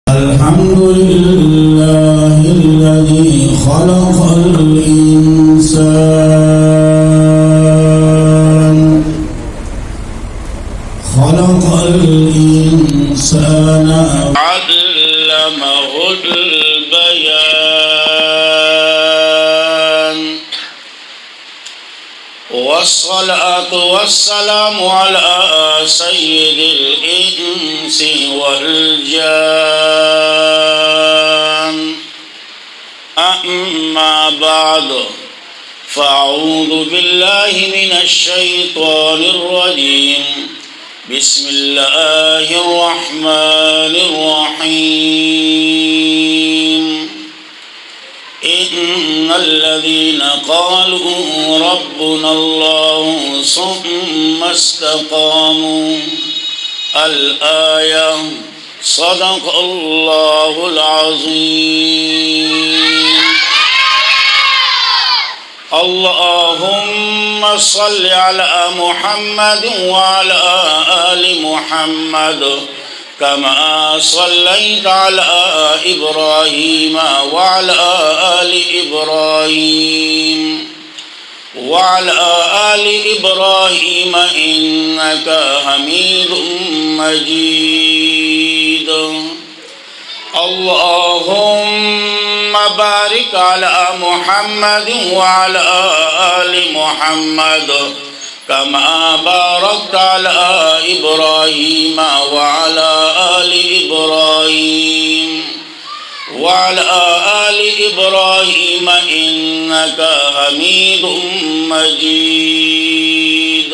الحمد لله الذي خلق الإنسان علمه البيان والصلاة والسلام على سيد الإنس والجان أما بعد فأعوذ بالله من الشيطان الرجيم بسم الله الرحمن الرحيم إن الذين قالوا ربنا الله ثم استقاموا الآية صدق الله العظيم. اللهم صل على محمد وعلى آل محمد كما صليت على إبراهيم وعلى آل إبراهيم إنك حميد مجيد. اللهم بارك على محمد وعلى آل محمد كما باركت على إبراهيم وعلى آل إبراهيم إنك حميد مجيد.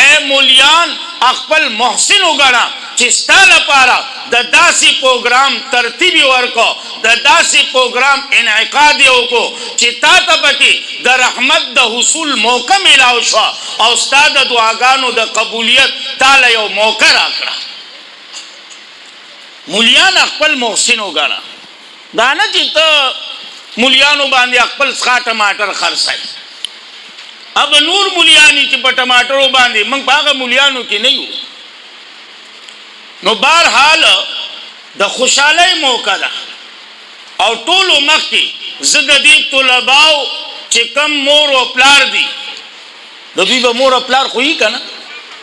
اے مولیان خپل محسن وګڼه چې ستا لپاره د داسې پروګرام ترتیب ورکو، د داسې پروګرام انعقاد وکړو چې تا ته پکې د رحمت د حصول موقع ملاو شو او ستا د دعاګانو د قبولیت تعالی یو موقع راکړه. مولیان خپل محسن وګڼه، دا نه چې ته مولیانو باندې خپل څخه ټماټر خرڅای. اب نور مولیانی چې په ټماټرو باندې موږ هغه مولیانو کې نه یو. نو بهرحال د خوشحالۍ موقع ده او ټولو مخکې زه د دې طلباو چې کم مور او پلار دي، د دوی به مور او پلار خو یې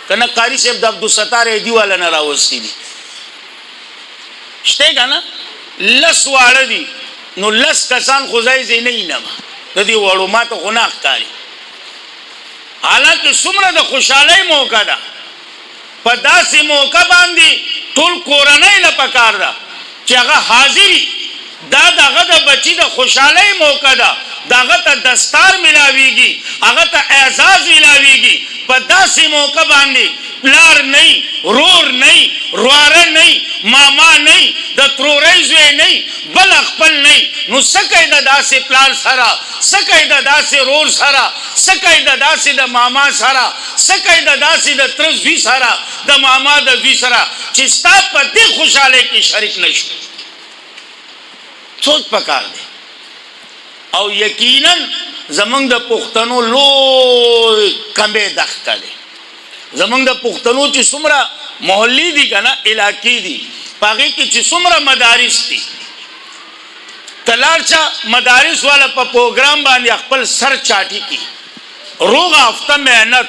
که نه قاري صاحب د عبدالستار ایدي والا نه راوستي دي شته که نه 10 واړه دي، نو 10 کسان خو ځای ځای نه وینم د دې وړو ماته خو نه ښکاري. حالانکه څومره د خوشحالۍ موقع ده، په داسې موقع باندې ټول کورنۍ له پکار ده چې هغه حاضري. دا دغه د بچی د خوشحالۍ موقع ده، دغه ته دستار ملاویږي، هغه ته اعزاز ملاویږي. په داسې موقع باندې پلار نه، رور نه، رواره نه، ماما نه، د ترورۍ زوی نه، بل خپل نه. نو څه کوي د داسې پلار سره، څه کوي د داسې رور سره، څه کوي د داسې د ماما سره، څه کوي د داسې د تره زوی سره، د ماما د زوی سره چې ستا په دې خوشحالۍ کې شریک نشو. سوچ پکار دی. او یقینا زمونږ د پښتنو لوی کمبې دښته دی. زمونږ د پښتنو چې څومره محلي دي که نه علاقې دي، په هغې کې چې څومره مدارس دي، تلارچا مدارس والا په پروګرام باندې خپل سر چاټي کی، روغ هفته محنت،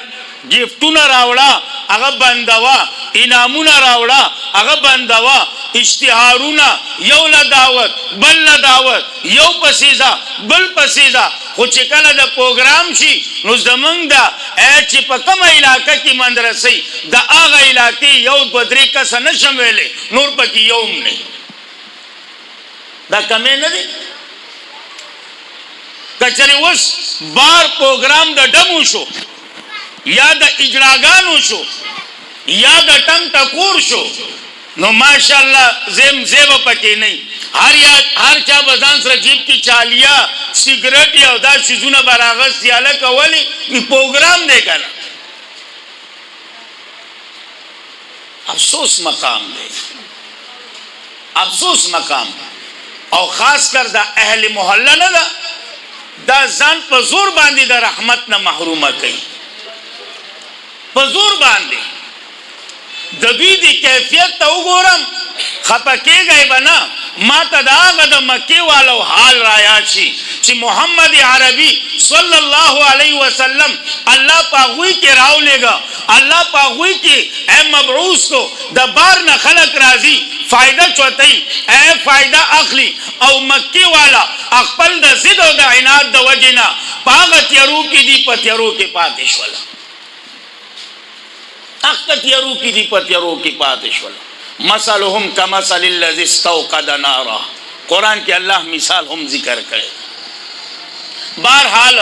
گیفتونه راوړه هغه بندوا، انعامونه راوړه هغه بندوا، اشتهارونه، یو له دعوت بل له دعوت، یو پسیزه بل پسیزه. خو چې کله د پروګرام شي نو زمونږ د چې په کومه علاقه کې مدرسې د هغه علاقې یو 2-3 کسه نشم ویلی، نور پکې یو هم نه. دا کمې نه دی. که چېرې اوس بار پروګرام د ډمو شو یا د اجراګانو شو یا د ټنګ ټکور شو، نو ماشاءالله زیب پکې نه. هر چا به ځان سره جیب کې چالیا سیګریټ او دا شیزونه به راغستي. هلکه ولې پروګرام دی که نه. افسوس مقام دی، افسوس مقام. او خاص کر دا اهل محله نه ده، دا ځان په زور باندې د رحمت نه محرومه کوي، په زور باندې. د دوی د کیفیت ته وګورم خپه کېږئ به نه. ما ته د هغه د مکې والو حال رایاد شي چې محمد عربي صلی الله علیه وسلم الله په هغوی کې راولېږه، الله په هغوی کې مبعوث کو. د بار نه خلق راځي فائدہ چوتای، فائدہ اخلي. او مکې والا خپل د ضد او د عناد د وجې نه په هغه تیارو کې دي، په تیارو کې پاتې شوله. اخته تیارو کې دي، په تیارو کې پاتې شوله. مثلهم کمثل الذی استوقد نارا. قرآن کې الله مثال هم ذکر کړي. بهرحال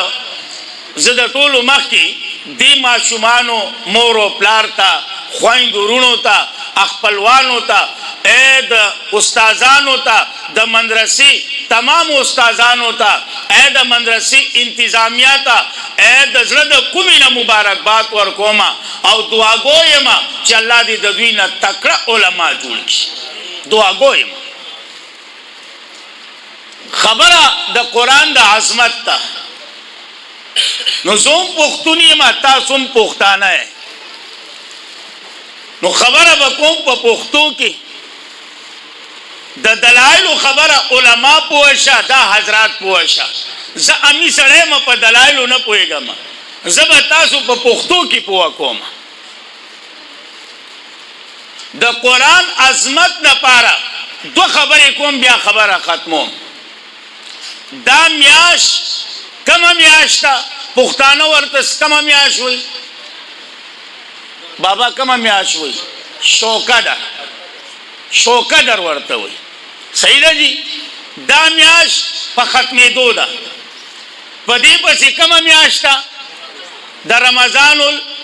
زه د ټولو مخکې دې ماشومانو مور او پلار ته، خویندو وروڼو ته، خپلوانو ته، د استادانو ته، د مدرسې تمام استادانو ته، د مدرسې انتظامیه ته د زړه د کومې نه مبارکباد ورکوم او دعا کوم چې الله دې د دوی نه تکړه علما جوړ کړي. دعا کوم. خبره د قرآن د عظمت ته. نو زوم پښتون یم، تاسو هم پښتانه یې، نو خبره به کوم په پښتو کې. د دلایلو خبره علما پوه شه، دا حضرات پوه شه. زه امي سړی یم، په دلایلو نه پوهېږم، زه به تاسو په پښتو کې پوه کوم. د قرآن عظمت لپاره 2 خبرې کوم، بیا خبره ختموم. دا میاش کمه میاشت ده؟ پښتانه ورته کمه میاشت وایي. بابا کمه میاشت وایي؟ شوکه ده، شوکه در ورته وایي. صحیح ده جی؟ دا میاشت په ختمېدو ده. په دې پسې کمه میاشت ده؟ د رمضان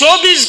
24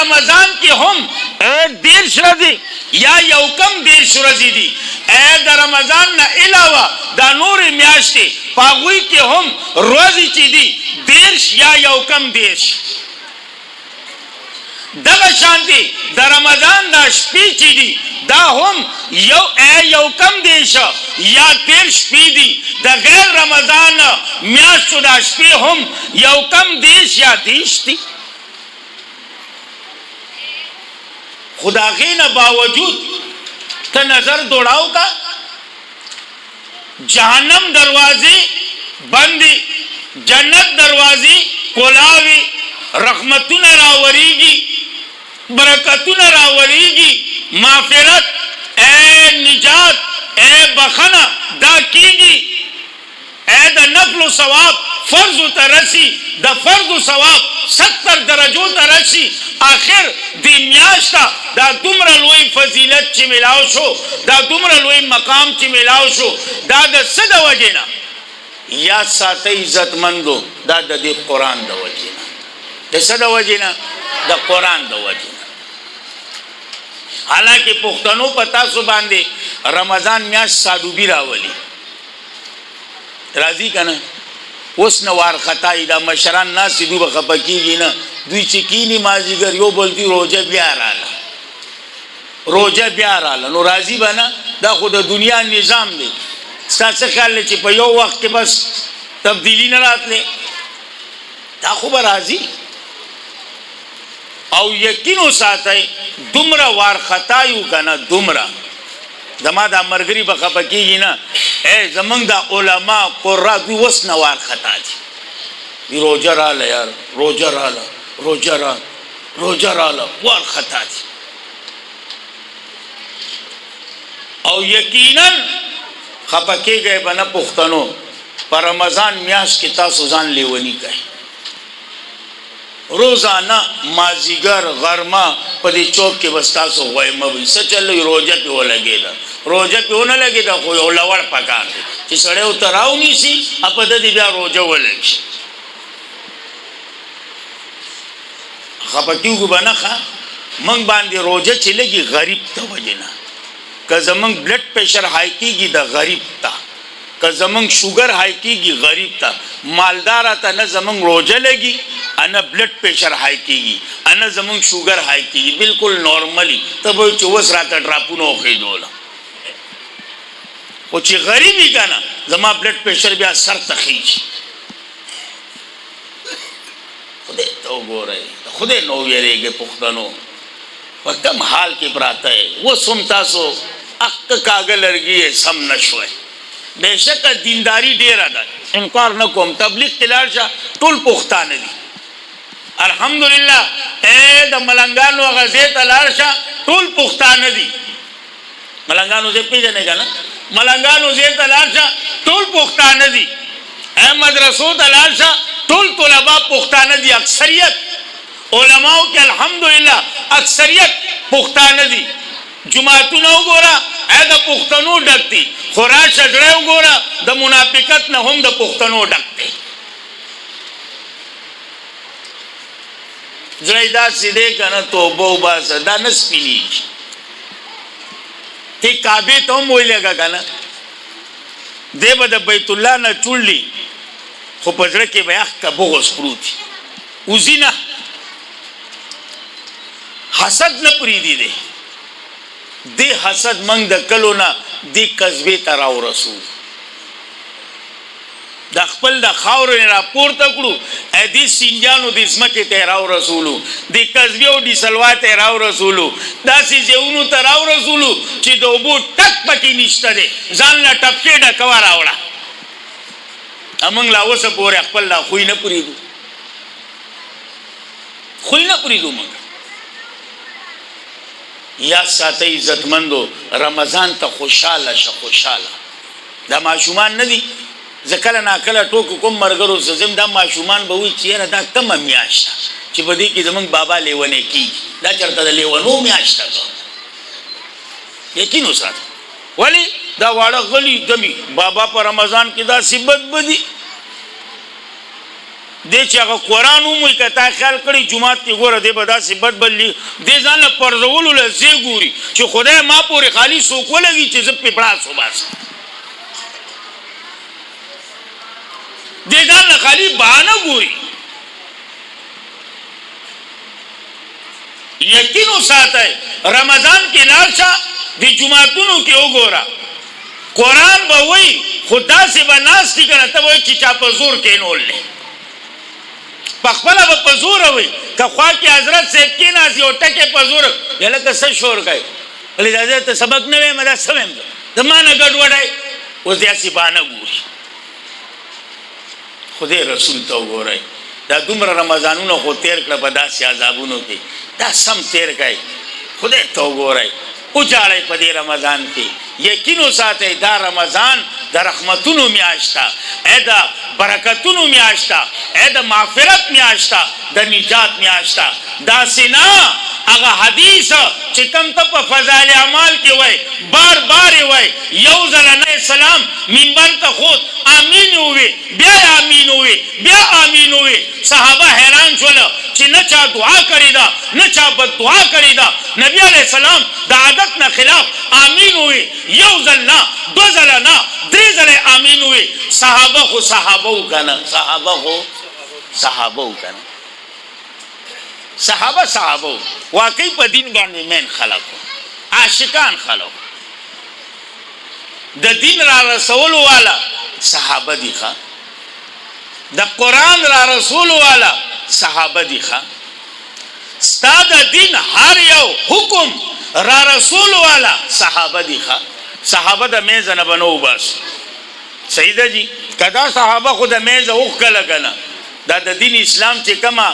رمضان کې هم 10 ورځې یا یو کم 10 ورځې دي د رمضان نه علاوه دا نور میاشتې پاغوي کې هم ورځې چې دي 10 یا یو کم 10 دغه شانتي د رمضان د شپې چې دي دا هم یو کم 10 یا 10 شپې دي د غیر رمضان میاشتو د شپې هم یو کم 10 یا 10 دي خدا غینه باوجود ته نظر دوڑاو کا جہنم دروازے بندی جنت دروازے کولاوی رحمتون راوریگی برکتون راوریگی مغفرت اے نجات اے بخنا دا کیگی اے دا نفل و ثواب فرض ترسی دا فرض و ثواب 70 درجو ترسی آخر دی میاشتا دا دومره لوی فضیلت چې ملاو شو دا دومره لوی مقام چې ملاو شو دا د څه د وجینا یا ساته عزت مندو دا د دې قران د وجینا د څه د وجینا د قران د وجینا حالانکه پښتنو پتا سو باندې رمضان میاش سادوبی راولي راضی کنه اوس نوار خطای دا مشران ناس دوی بخپکیږي نه دوی چې کینی مازیګر یو بولتی روزه بیا رااله نو راضی بنا دا خود د دنیا نظام دی ستاسو خیال چې په یو وخت کې بس تبدیلی نه راتله دا خو به راضی او یقینو ساتي دومره وار خطایو کنه دومره زما دا مرګري بخپکیږي نه اے زمنګ دا علما قرا دوی وس نوار خطا دي روزه رااله یار روزه رااله وار خطا دي او یقینا خپکیږي بنا پښتنو پر رمضان میاش کې تاسو ځان لیونی کوي روزانه مازیګر غرمه په دې چوک کې وستاسو غوېمه وي سچلې روزه په ولګیدا روزه په ونه لګیدا خو یو لوړ پکار چې سړی وتراو نيسي په دې بیا روزه ولګي خپکیږي بنخه من باندې روزه چې لګي غریب ته وجنه که زمنګ بلډ پریشر های کیږي د غریب ته که زمنګ شوګر های کیږي غریب ته مالدار ته نه زمنګ روزه لګي انا بلډ پریشر های کیږي انا زمنګ شوګر های کیږي بالکل نارملی ته به چې وس راته ډراپونو خېدول او چې غریبی کنه زما بلډ پریشر بیا سر ته خېږي خدای ته وګورئ خدای نو ویریږي پښتنو په کوم حال کې پراته و سم تاسو اق کاغل لرګي سم نشوي بهشکه دینداری ډیره ده انکار نه کوم تبلیغ تلار شه ټول پښتانه دي الحمدلله اے د ملنګانو غزه تلار شه ټول پښتانه دي ملنګانو زه پیژنې کنه ملنګانو زه تلار شه ټول پښتانه دي اے مدرسو تلار شه ټول طلبه پښتانه دي اکثریت علماء کې الحمدلله اکثریت پښتانه دي جماعتونه وګوره اې د پښتنو ډک دي خورا شجره وګوره د منافقت نه هم د پښتنو ډک دي زړیدا سیده کنه توبه وباسه دا نسپینی تی کعبه ته مو لګا کنه دیو د بیت الله نه چوللی خو پزړه کې بیا کا بغوس پروت وزینه حسد نه پریدي دي دی حسد منګ د کلونه دی کذبه تراو رسول د خپل د خاور نه راپورته کړو ا دې سینجانو د اسمکه تراو رسولو د کذبه او د سلوات تراو رسولو داسې ځونو تراو رسولو چې د وبو ټک پکې نشته دي ځان لا ټپکې ډ کوا راوړه امنګ لا وسه پورې خپل لا خوینه پریدو موږ یا ساته عزتمندو رمضان ته خوشاله دا معشومان ندي ځکه نه کله ټوک کوم مرګرو زم دا معشومان به وي چیرې دا کم میاشت چې په دې کې زمونږ بابا لیونه کی دا چرته د لیونو میاشت ده یقینو سره ولی دا واړه غلی دمی بابا په رمضان کې دا سبت بدی دې چې هغه قرآن وموي که تا خیال کړي جومات کې ګوره دی به داسې بد بلي دې ځان له پرځولو له ځای ګوري چې خدای ما پورې خالي څوک ولګي چې زه پې پړاس وباسم دې ځان له خالي بهانه ګوري یقین وساتئ رمضان کې لاړ شه د جوماتونو کې وګوره قرآن به وایي خو داسې به ناست دي که نه ته به وایي چې چا په زور کېنول دی پخپله به په زوره وي که خوا کې حضرت صاحب کېناست یو ټکې په زوره یا لکه څه شور کوي ولې دا ته سبق نه ویم دا څه ویم د ما نه ګډوډی اوس داسې بهانه ګوري خدای رسول ته وګورئ دا دومره رمضانونه خو تېر کړه په داسې عذابونو کې دا سم تېر کړئ خدای ته وګورئ وجاړئ په دې رمضان کې یقین وساتئ دا رمضان د رحمتونو میاشت ده د برکتونو میاشت ده د مغفرت میاشت ده د نجات میاشت ده داسې نه هغه حدیث چې کوم ته په فضایل اعمال کې وای بار بار وای یو ځل نبی سلام منبر ته خود امین وي بیا امین وي بیا امین وي صحابه حیران شول چې نه چا دعا کړې ده نه چا بد دعا کړې ده نبی علیہ السلام د عادت نه خلاف امین وي یو ځل نه دو ځل نه درې ځله امین وي صحابه خو صحابه وکنه صحابه واقعي په دین باندې مین خلق عاشقان خلق د دین را رسول والا صحابه دي ښا د قرآن را رسول والا صحابه دي ښا ستا د دین هر یو حکم را رسول والا صحابه دي ښا صحابه د میز نه بنو بس صحیح ده جی کدا صحابه خو د میز وکړه کنه دا د دین اسلام چې کما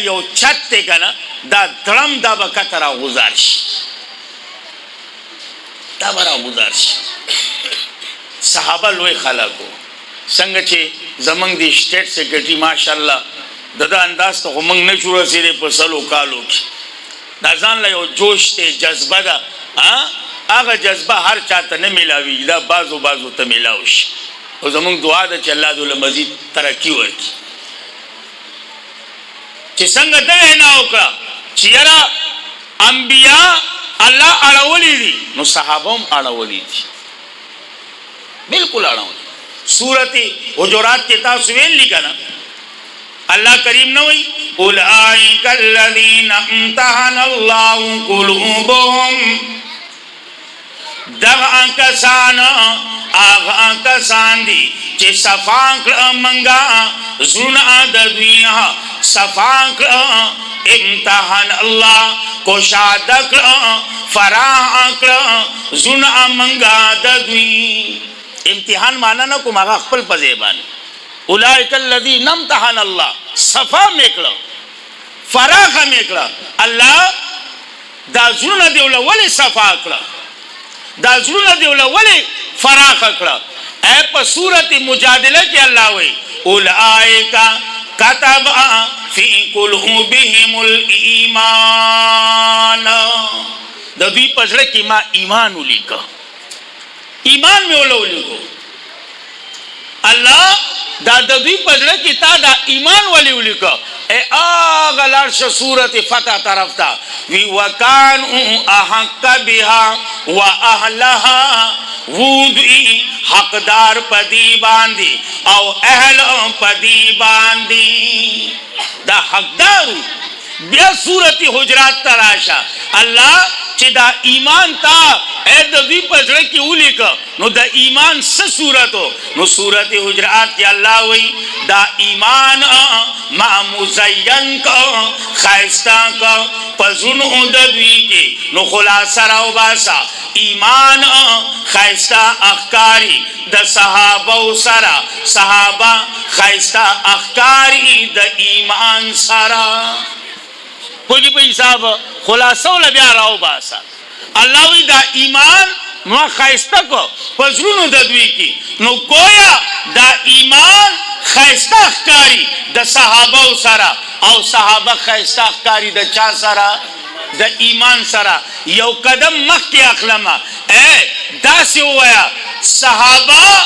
یو چت ته کنه دا درم دا به کتره گزارش دا برا گزارش صحابه لوی خلقو څنګه چې زمنګ دی سټیټ سیکرټری ماشاءالله دغه انداز ته موږ نه شو رسیدې په سلو کالو کې دا ځان له یو جوش ته جذبه ده هغه جذبه هر چاته نه ملاوي دا بازو ته ملاوي شي او زمونږ دعا ده چې الله دې مزید ترقی ورکړي چې څنګه دا نه وکړه چې یاره انبیا الله اړولې دي نو صحابه هم اړولې دي بالکل اړولې سورته حجرات کې تاسو ویل لیکنه الله کریم نو وی اولئک الذین امتحن الله قلوبهم دغه کسان هغه کسان دي چې صفا کړه منګه زړه د دنیا صفا کړه امتحان الله کوشاد کړه فراح کړه زړه منګه د دوی امتحان معنا نه کوم هغه خپل په زبان اولئک الذین امتحن الله صفا میکړه فراح میکړه الله دا زړه دی ولې صفا کړه دا زړه دی ولې فراخ کړه اے په سورۃ مجادله کې الله وی اولئک كتب فی قلوبهم الایمان د دې پښړه کې ما ایمان ولیکو ایمان مې ولیکو الله دا د دې پښړه کې تا دا ایمان ولیکو اے اغه لارش سورۃ فتح طرف تا وی وکان احق بها واهلها وودی حقدار پدی باندې او اهل پدی باندې دا حقدار بیا سورۃ حجرات تراشا الله چې دا ایمان تا اې د دې پځړه کې ولیک نو دا ایمان څه صورتو نو سورۃ حجرات کې الله وی دا ایمان ما مزین کا خیستا کا پزونو د دوی کې نو خلاصه راو باسا ایمان خیستا اخکاری د صحابه سره صحابه خیستا اخکاری د ایمان سره پوجي په حساب خلاصو ل بیا راو باسا الله وی دا ایمان نو خیستا کو پزونو د دوی کې نو گویا دا ایمان خیستا اخکاری د صحابه سره او صحابه خیستا اخکاری د چا سره د ایمان سره یو قدم مخکې اخلمه اے داسې ویا صحابه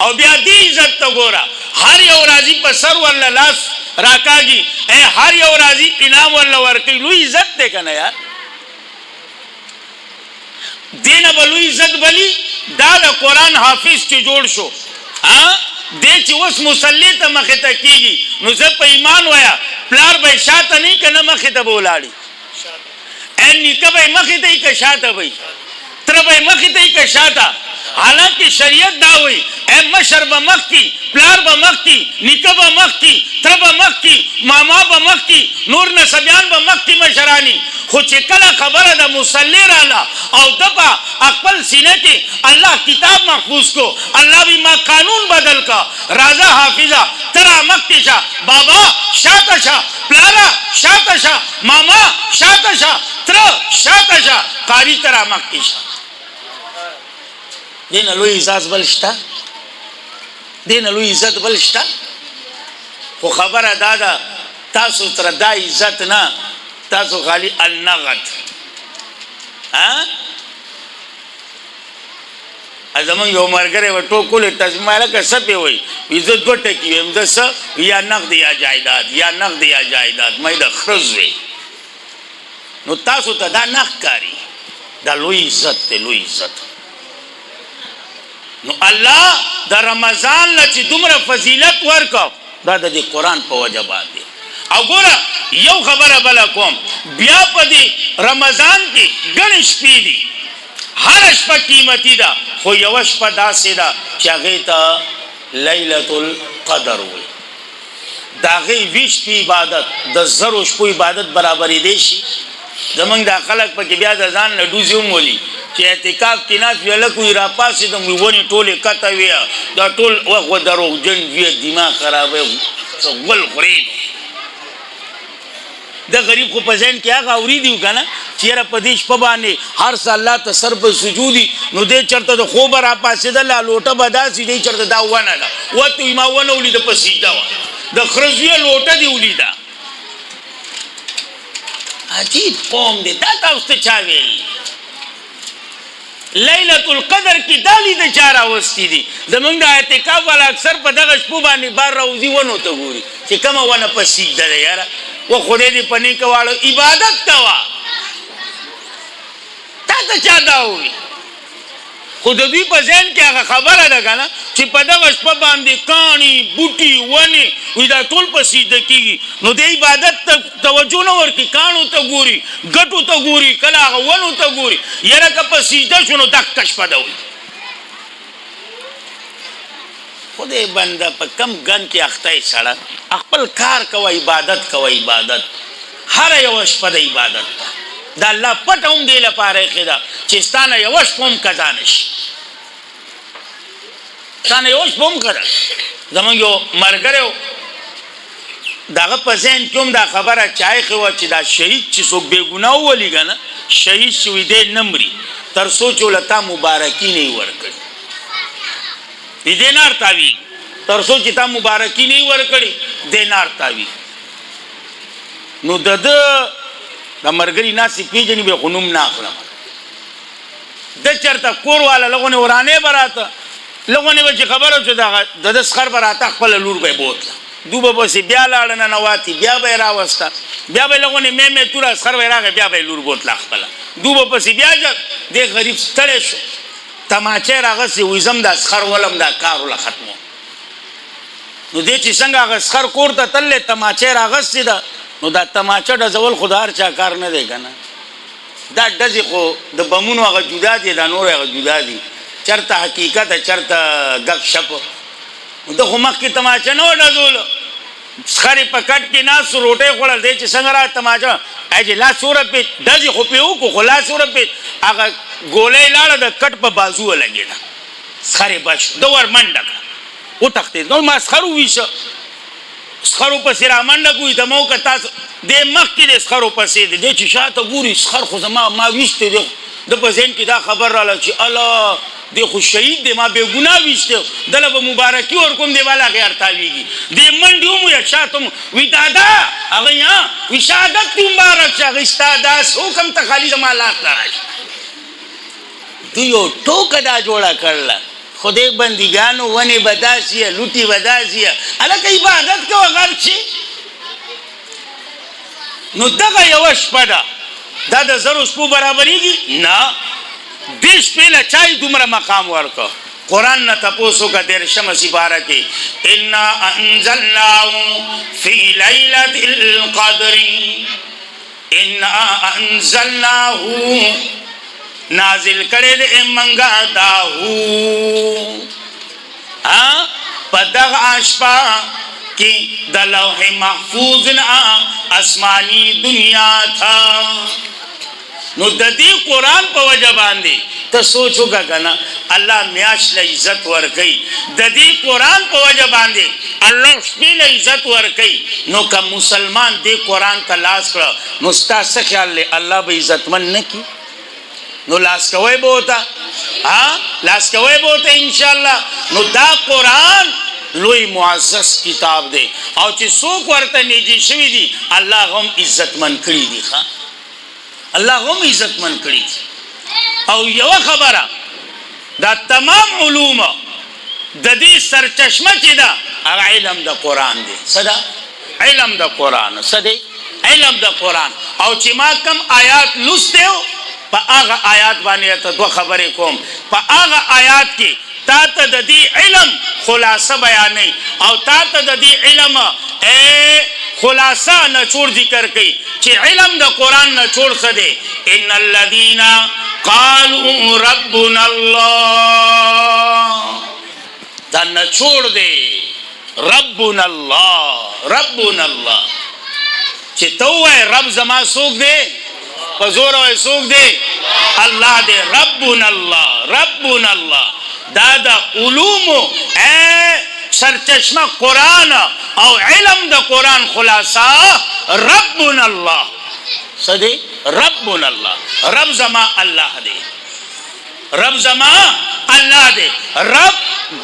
او بیا دې عزت ته ګوره هر یو راځي په سر ورله لاس راکاږي هر یو راځي انعام ورله ورکوي لوی عزت دی که نه یار دینه به لوی عزت بلی دا د قرآن حافظ چې جوړ شو دی چې اوس مصلی ته مخې ته کېږي نو زه په ایمان وایا پلار به یې شاته نه که نه مخې ته به ولاړي نیکه به یې مخې ته یي که شاته به یي تره به یې مخې ته یي که شاته حالانکه شریعت دا وایي مشر به مخکې پلار به مخکې نیکه به مخکې تره به مخکې ماما به مخکې نور نسبیان به مخکې مشرانی خو چې کله خبره د مصلی راله او ده په خپل سینه کې الله کتاب محفوظ کو الله بھی ما قانون بدل کا راځه حافظه تره مخکې شه بابا شاته شه پلاره شاته شه ماما شاته شه تره شاته شه قاری تره مخکې شه دینه لوی عزت بل شته دینه لوی عزت بل شته خو خبره دا ده تاسو تر دا عزت نه تاسو خالی النغت زمون یو ملګری و ټوکولې تاسو ما لکه څه پې وایي زه دوه ټکي ویم زه څه یا نقد یا جایداد یا نقد یا جایداد مې د خرز وی نو تاسو ته دا نه ښکاري دا لوی عزت دی لوی عزت نو الله د رمضان نه چې دومره فضیلت ورکړ دا د دې قرآن په وجه باندې او ګوره یو خبره بله کوم بیا په دې رمضان کې ګڼې شپې دي هر شپه قیمتي ده خو یوه شپه داسې ده چې هغې ته لیلة القدر وایي د هغې 20 شپې عبادت د 1000 شپو عبادت برابرېدی شي زمونږ دا خلک پکې بیا د ځان نه ډوزې هم ولي چې اعتکاف کې ناست وي هلک وي راپاڅېدم وي ونې ټولې کته وي دا ټول وخت و دروغجن وي دماغ خرابوي غول خوري د غریب خو په ذهن کې هغه اورېدي که نه چې یاره په دې شپه باندې هر څه الله ته سر په سجودي نو دی چېرته د خوبه راپاڅېدله لوټه به داسې دی چېرته دا ونه ده وته وي ما ونه ولیده په سجده وه د خرزویه لوټه دې ولیده عجیب قوم دی دا تاسو ته چا ویلي لیلة القدر کې دا لیده چا راوستي دي زمونږ د اعتکاف والا اکثر په دغه شپو باندې بار راوځي ونو ته ګوري چې کومه ونه په سجده ده یاره و خدای دې په نیکه واړو عبادت کوه تا ته چا دا ووي خو د دوی په ذهن کې هغه خبره ده که نه چې په دغه شپه باندې کاڼي بوټي ونې وي دا ټول په سجده کېږي نو د عبادت ته توجه نه ورکړي کاڼو ته ګوري ګټو ته ګوري کله هغه ونو ته ګوري یاره که په سجده شو نو دقه شپه ده وي خدای بنده په کم ګن کې اخته یې سړه خپل کار کوه عبادت کوه عبادت هره یوه شپه د عبادت ده د الله پټه هم دې لپاره ایښې ده چې ستا نه یوه شپه هم قضا نه شي ستا نه یوه شپه هم قضا زمونږ یو ملګری و د هغه په ذهن کې هم دا خبره چا ایښې وه چې دا شهید چې څوک بېګناه وولي که نه شهید شوي دی نه مري تر څو چې له تا مبارکي نه یې ورکړي دینار تاوی تر څو چې تا مبارکي نه یې ورکړي دینار تاوی نو د ملګري ناسې پېژني بیا خو نوم نه اخلم د چېرته کور والا لغونې ورانې به راته لغونې به چې خبره شو د ده سخر به راته خپله لور به یې بوتله دو به پسې بیا لاړه ننواتي بیا به یې راوسته بیا به یې لغونې مې توره سخر به یې راغی بیا به یې لور بوتله خپله دو به پسې بیا جګ دې غریب ستړی شو تماچه راغسې وایي زم دا سخر ولم دا کار وله ختمو نو دې چې څنګه هغه سخر کور ته تللی تماچه راغستې ده نو دا تماچه ډزول خو د هر چا کار نه دی که نه دا ډزې خو د بمونو هغه جدا دي دا نور هغه جدا دي چېرته حقیقت چېرته ګپ شپ نو ده خو مخکې تماچه نه وه ډزوله سخر یې په کټ کې ناست روټۍ خوړل دی چې څنګه را تماچه چې لاس ورپېد ډزې خو پې وکړو خو لاس ورپېد هغه ګولۍ لاړه د کټ په بازو ولګېده سخر یې بچ ده ور منډه کړه وتښتېد نو ما سخر وویشه سخرو پسې را منډه کوي ته ما وکړه تاسو دې مخکې د سخرو پسې دی دی چې شاته ګوري سخر خو زما ما ویشتی دی د په ذهن کې دا خبر راله چې الله دی خو شهید دی ما بېګناه ویشتی دله به مبارکي ورکوم دی والا غیر تاویږي دې منډې هم ویل شاته هم وي دادا هغه وي شهادت دې مبارک شه هغې ستا داس حکم ته خالي زما لاس ته راشي دوی یو ټوکه دا جوړه کړله خدای بندگانو ونی بداسیه لوټي بداسیه الکه عبادت کو غر شي نو دغه یو شپه ده دا د زرو شپو برابرېږي نه دې شپې له چای دومره مقام ورکړه قرآن نه تپوسو کا دیرشم سپاره کې انا انزلناه فی لیلة القدر انا انزلناه نازل کړي دې منګا داهو په دغه اشپا کې د لوح محفوظ نه آسمانی دنیا تھا نو د دې قرآن په وجه باندې ته سوچو کا کنه الله میاش له عزت ور کوي د دې قرآن په وجه باندې الله شپې له عزت ور کوي نو که مسلمان دې قرآن ته لاس کړ نو ستاسو خیال له الله به عزتمن نه کی نو لاس کوي بوتا لاس کوي بوتا ان شاء الله نو دا قرآن لوی معزز کتاب دی او چې څوک ورته نږدې شوي دي الله هم عزتمن کړي دي الله هم عزتمن کړي او یو خبره دا تمام علوم د دې سرچشمه چې دا هغه علم د قرآن دی صدا علم د قرآن صدا علم د قرآن او چې ما کم آیات لوستیو په هغه آیات باندې ته دوه خبرې کوم په هغه آیات کې تا ته د دې علم خلاصه بیانې او تا ته د دې علم خلاصه نچوړ ذکر کوي چې علم د قرآن نچوړ څه دی ان الذين قالوا ربنا الله دا نچوړ دی ربنا الله ربنا الله چې ته وای رب زما څوک دی په زور وای څوک دی الله دی ربنا الله ربنا الله دا دا علوم سرچشمه قرآن او علم دا قرآن خلاصه ربنا الله صدی ربنا الله رب زما الله دی رب زما الله دی رب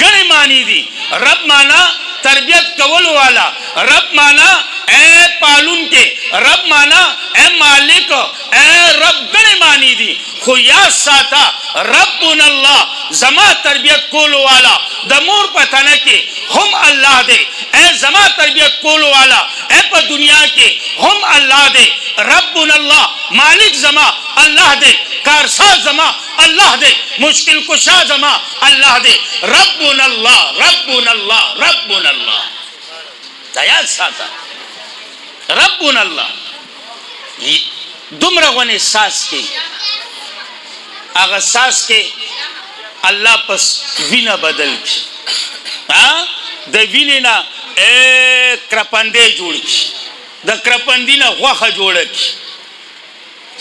گنی معنی دی رب مانا تربیت کول والا رب مانا اے پالون کے رب مانا اے مالک اے رب گنی معنی دی خو یاد ساتا ربنا اللہ زما تربیت کولو والا دمور پتنہ کے ہم اللہ دے اے زما تربیت کولو والا اے پا دنیا کے ہم اللہ دے ربنا اللہ مالک زما اللہ دے کارساز زما اللہ دے مشکل کشا زما اللہ دے ربنا اللہ ربنا اللہ ربنا اللہ یاد ساتا ربنا اللہ دمرا غنی ساس کے اگر ساس کے اللہ پس وینا بدل کی د وینینا کرپندے جوڑ کی د کرپندینا غوخه جوڑ کی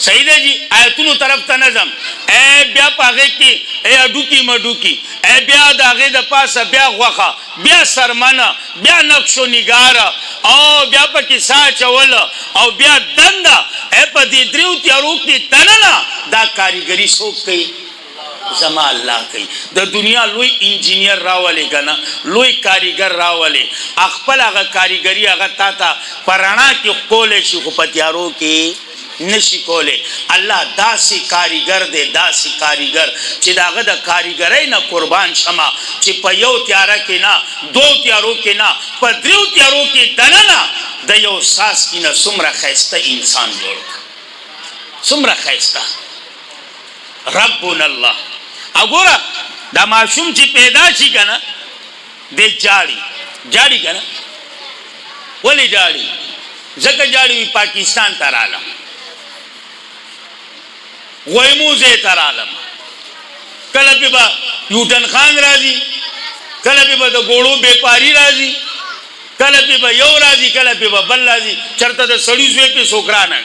صحیح ده جی آیتونو طرف ته نظم اے بیا پاغه کی اے اډو کی مډو کی اے بیا داغه د پاسه بیا غوخه بیا سرمنه بیا نقشو نگار او بیا پکې سا چول او بیا دنده اے په دې دریو تیارو کې تننا دا کاریګری څوک کوي زما الله کوي د دنیا لوی انجینیر راولې کنه لوی کاریګر راولې خپل هغه کاریګری هغه تا پرانا کې کولې شي خو په تیارو کې نشی کوله الله داسې کاریګر دی داسې کاریګر چې داغه د کاریګرۍ نه قربان شمه چې په یو تیاره کې نه دو تیارو کې نه په دریو تیارو کې دننه د یو ساس کې نه څومره ښایسته انسان جوړ څومره ښایسته ربنا الله وګوره دا ماشوم چې پیدا شي کنه د جاړي کنه ولې جاړي ځکه جاړي پاکستان ته رااله غویموزه ترالم کله په با یوټن خان راځي کله په د ګوړو بیپاری راځي کله په یو راځي کله په بل راځي چرته د سړی زوی په سوکرانه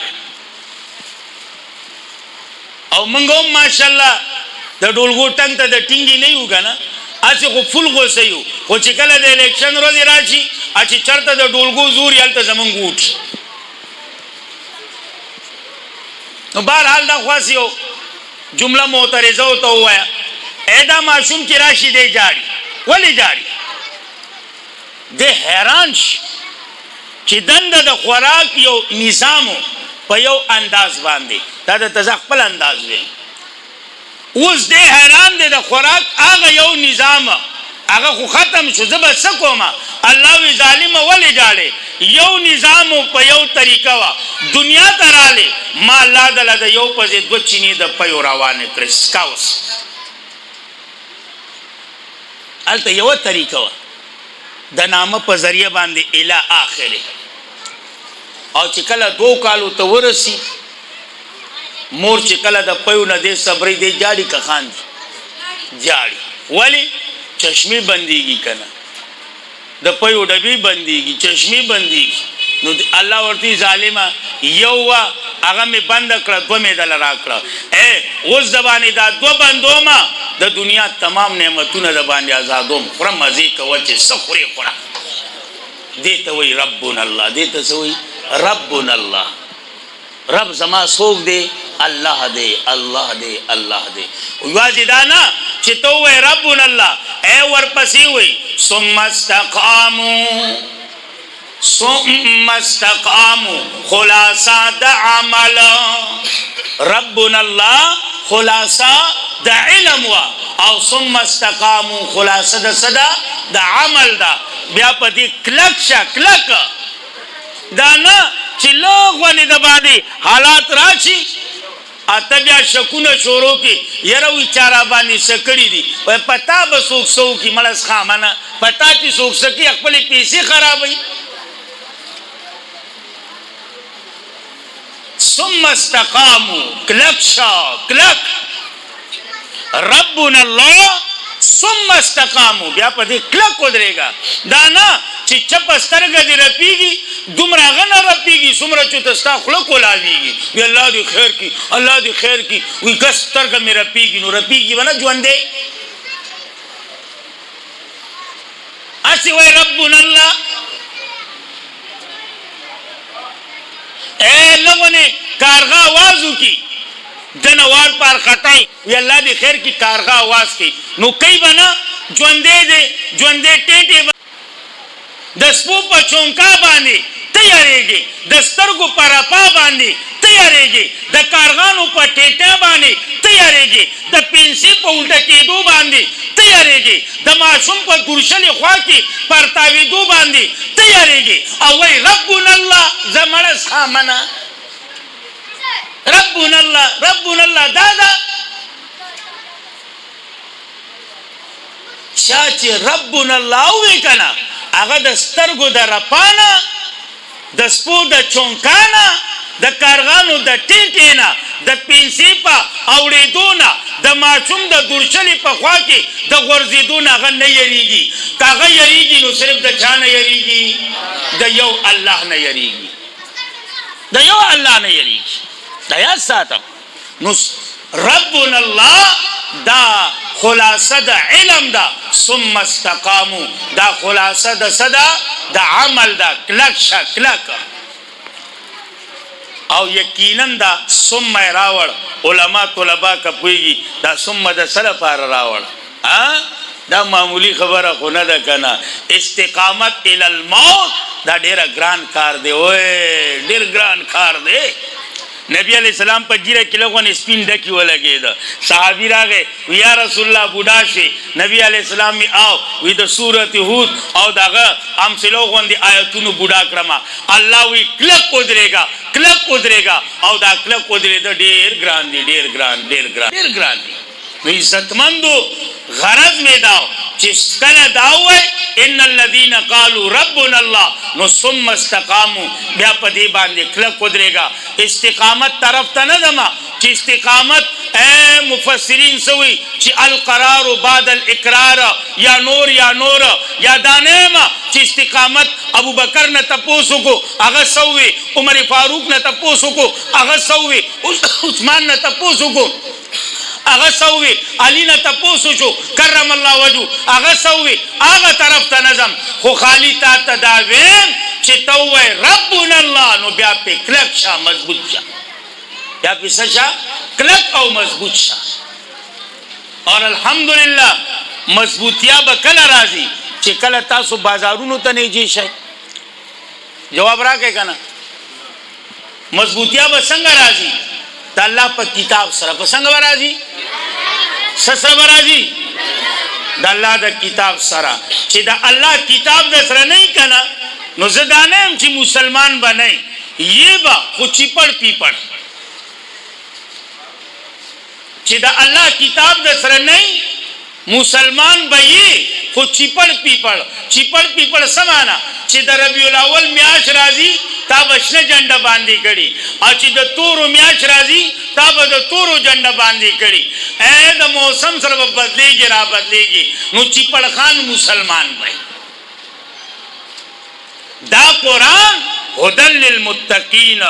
او منګو ماشاءالله د ډولګو ټنګ ته د ټینګي نه یو کنه اسی خو فل غوسه یو خو چې کله د الیکشن ورځ راشي اچي چرته د ډولګو زور یالته زمون ګوټ نو بهرحال دا خواسیو جمله معترضه او ته وایا اېدا معصوم چې راشي دی جاړي ولی جاړي د حیران شي چې دنده د خوراک یو نظام په یو انداز باندې دا د تزخپل انداز وي اوس دې حیران دی د خوراک هغه یو نظام هغه خو ختم شو، زه به څه کومه؟ الله وی ظالمه ولې ډاړې؟ یو نظام په یو طریقه وه، دنیا ته راغلې، ما الله دله د یو په ځای 2 چینې د پیو روانې کړې سکاوس. هلته یوه طریقه وه د نامه په ذریعه باندې الی آخره، او چې کله 2 کالو ته ورسي مور چې کله د پیو نه دې صبرې دې جاړي که خان جاړي. ولې؟ چشمې بندېږي که نه، د پیو ډبې بندېږي، چشمې بندېږي. نو الله ورته ظالمه یو وه هغه مې بنده کړه، 2 مې دله را کړه. اوس د باندې دا 2 بندومه، د دنیا تمام نعمتونه د باندې آزادوم، خوره مزې کوه چې څه خورې خوره. دې ته وایي ربنا الله. دې ته څه وایي؟ ربنا الله. رب زما څوک دی؟ الله دی، الله دی، الله دی. یوازې دا نه چې ته وایې ربنا الله، ورپسې وایي ثم استقاموا خلاصه د عمل. ربنا الله خلاصه د علم وا، او ثم استقاموا خلاصه د صدا د عمل دا. بیا په دې کلک شه، کلک دا نه چې لغونې د باندې حالات راشي اته بیا شکونه شروع کی یره وی چارا باندې سکړی دي په پتا به څوک څوک کی ملس خامنه پتا چې څوک سکی خپل پیسې خرابوي. ثم استقاموا کلک شا کلک ربنا الله ثم استقاموا بیا په دې کلک ودرېګا. دا نه چې چپ سترګې دې رپیږي دومره غنه رپیږي څومره چې تستا خوله کولاویږي. وی الله دې خیر کی، الله دې خیر کی. وی ګس سترګې مې رپیږي، نو رپیږي ونه ژوندې اسی وی ربنا الله. لغونه کارغه آوازو کی دنوار پار خطای وی الله دې خیر کی کارغه آواز کی نو کوي بنا ژوندې دې ژوندې ټېټې د سپو په چونکا باندې تیارېږي، د سترګو په رپا باندې تیارېږي، د کارغانو په ټېټه باندې تیارېږي، د پنسي په الټه کېدو باندې تیارېږي، د ماشوم په درشلې خوا کې پر تاوېدو باندې تیارېږي. او وایي ربنا الله زمړه سامنه ربنا الله ربنا الله. دا چا چې ربنا الله وی کنه هغه د سترګو د رپانه، د سپو د چونکانه، د کارغانو د ټینټې نه، د پنسي په اوړېدو نه، د ماشوم د درشلې په خوا کې د غورځېدو نه هغه نه یریږي. که هغه یریږي نو صرف د چا نه یریږي؟ د یو الله نه یریږي، د یو الله نه یریږي. دا یاد ساتم. نو ربنا الله دا خلاصه د علم دا، ثم استقاموا دا خلاصه د صدا د عمل دا، کلک شا کلک. او یقینا دا ثم راوړ علما طلبا کپویږي دا ثم د سره پار راوړ. دا معمولی خبره خو نه ده کنه. استقامت الی الموت دا ډیر ګران کار دی، وای ډیر ګران کار دی. نبی علیہ السلام په ګیره کې لغون سپین ډکی ولګید. صحابي راغی یا رسول الله بوډا شي. نبی علیہ السلام می او وی د سورۃ هود او دغه امثلو غوندي آیتونو بوډا کړما. الله وی کلک ودرېګا کلک ودرېګا او دا کلک ودرې د ډیر ګران دی، ډیر ګران، ډیر ګران، ډیر ګران دی. نو عزتمندو غرض می داو چې کله داوي ان الذين قالوا ربنا الله نو ثم استقاموا بیا په دې باندې کلک ودرېګا. استقامت طرف ته نه دما چې استقامت مفسرین سوي چې القرار بعد الاقرار یا نور یا دانما چې استقامت ابو بکر نه تپوسو کو هغه سوي، عمر فاروق نه تپوسو کو هغه سوي، عثمان نه تپوسو کو هغه سوي، علی نه تپوسو شو کرم الله وجهه هغه سوي. هغه طرف ته نظم خو خالی تا تداوین چې تو وای ربنا الله نو بیا په کلک شا مضبوط شا، بیا په سشا کلک او مضبوط شا. اور الحمدلله مضبوطیا به کله راځي چې کله تاسو بازارونو ته نه جی شئ. جواب راکې کنه مضبوطیا به څنګه راځي؟ د الله په کتاب سره په څنګه راځي؟ سره راځي د الله د کتاب سره چې د الله کتاب د سره نه کنا نو زدانه هم چې مسلمان بنئ یہ با خو چپڑ پیپڑ چې د الله کتاب د سره نه مسلمان بئی خو چپڑ پیپڑ سمانا چې د ربیع الاول میاش راځي تا بشنه جنډه باندې کړي او چې د تورو میاش راځي تا به د تورو جنډه باندې کړي اے د موسم سره بدلېږي را بدلېږي نو چپڑ خان مسلمان بئی دا قرآن هدن للمتقین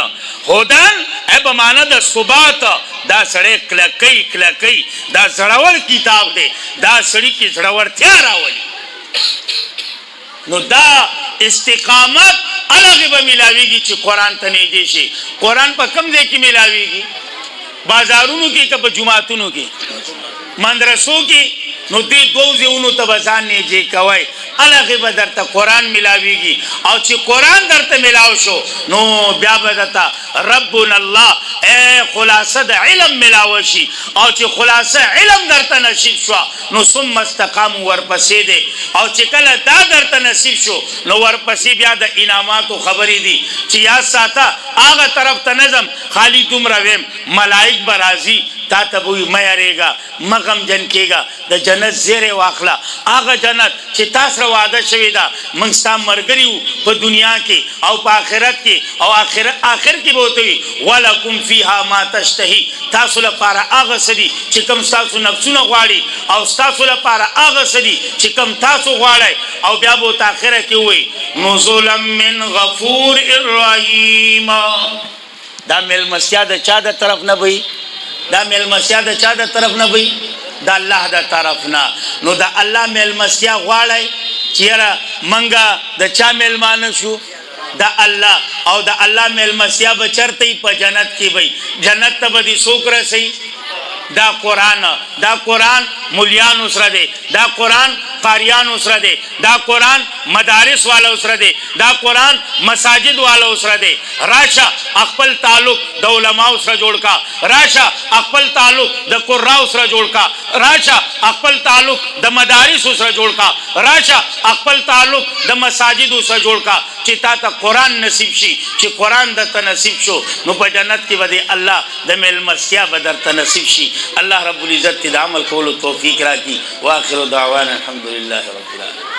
هدن اے بمانا دا ثبات دا سڑے کلکی دا زڑور کتاب دے دا سڑی کی زڑور تیار آولی نو دا استقامت الگ با ملاوی گی چی قرآن تنیجے شی قرآن پا کم دے کی ملاوی گی بازارونو کی کب جماعتونو کی مندرسو کی نو دی دوزی اونو تبزان نیجے کوئی الگ با در تا قرآن ملاویگی او چی قرآن در تا ملاو شو نو بیا بدتا ربنا اللہ اے خلاصہ دا علم ملاوشی او چی خلاصہ علم در تا نصیب شو نو سم مستقام ورپسی دے او چی کل دا در تا نصیب شو نو ورپسی بیا دا انعاماتو خبری دی چی یاد ساتا آغا طرف تا نظم خالی تم رویم ملائک برازی تا تبوی میارے گا مغم جن کے گا دا جنت زیر واخلا آغا جنت چی تاس رو وعدہ شوی دا منگستا مرگریو پا دنیا کی او پا آخرت کی او آخر کی بوتوی وَلَكُمْ فِيهَا مَا تَشْتَهِي تاسو لپارا آغا سدی چی کم ستاسو نفسو نغواری او ستاسو لپارا آغا سدی چی کم تاسو غواری او بیا بوت آخر کی ہوئی نُزُلًا مِّن غَفُورِ الرَّحِيمَ دا ملمسیا دا چا دا طرف نبی دا ملمسیا دا چا دا طرف نبی دا اللہ دا طرف نا نو دا اللہ ملمسیا غواړی چیرا منگا دا چا ملمان شو دا اللہ او دا اللہ ملمسیا بچرتی پا جنت کی بھئی جنت تا بدی سوک رسی دا قرآن ملیان اسرہ دے دا قرآن قاریان اسرہ دے دا قرآن مدارس والا اسرہ دے دا قرآن مساجد والا اسرہ دے راشا اقبل تعلق دا علماء اسرہ جوڑ کا راشا اقبل تعلق دا قرآ اسرہ جوڑ کا راشا اقبل تعلق دا مدارس اسرہ جوڑ کا راشا اقبل تعلق دا مساجد اسرہ جوڑ کا چی تا تا قرآن نصیب شی چی قرآن دا تا نصیب شو نو پا جنت کی بدے اللہ دا ملمسیا بدر تا نصیب شی اللہ رب العزت دا عمل قول و توفیق را کی وآخر دعوانا الحمدللہ رب العالمين.